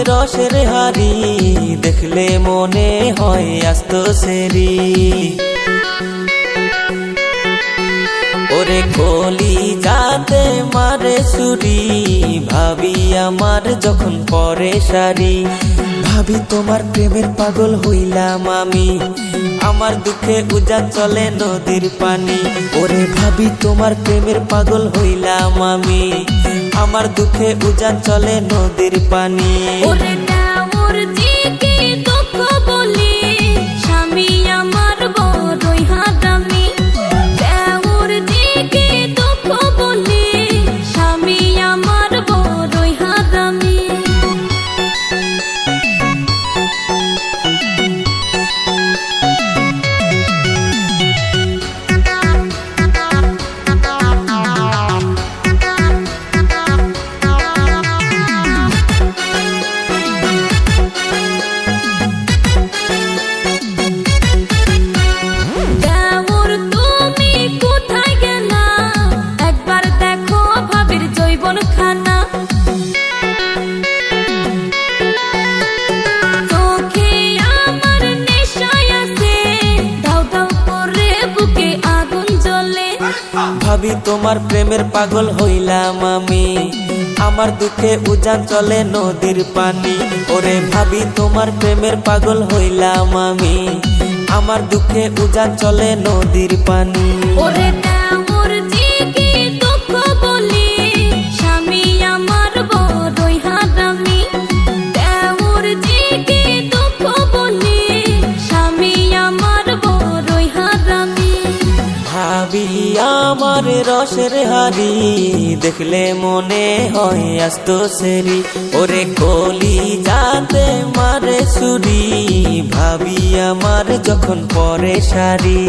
রসের হাড়ি, দেখলে মনে হয় আস্ত সেরি। ওরে কলি যাতে মারে সুরি, ভাবি আমার যখন পরে শাড়ি। ভাবি তোমার প্রেমের পাগল হইলাম আমি, আমার দুঃখে উজান চলে নদীর পানি। ওরে ভাবি তোমার প্রেমের পাগল হইলাম আমি, আমার দুঃখে উজান চলে নদীর পানি। ওরে দেওর জিকে দুঃখ বলি, স্বামী আমার বড়ই হারামি। দেওর জিকে দুঃখ বলি, স্বামী আমার বড়ই হারামি। ভাবি তোমার প্রেমের পাগল হইলাম আমি, আমার দুঃখে উজান চলে নদীর পানি। ওরে ভাবি তোমার প্রেমের পাগল হইলাম আমি, আমার দুঃখে উজান চলে নদীর পানি। ওরে দেওর জিকে দুঃখ বলি, স্বামী আমার বড়ই হারামি। দেওর জিকে দুঃখ বলি, স্বামী আমার বড়ই হারামি। ভাবি আমার রসের হাড়ি, দেখলে মনে হয় আস্ত সেরি। ওরে কলি যাতে মারে সুরি, ভাবি আমার যখন পরে শাড়ি।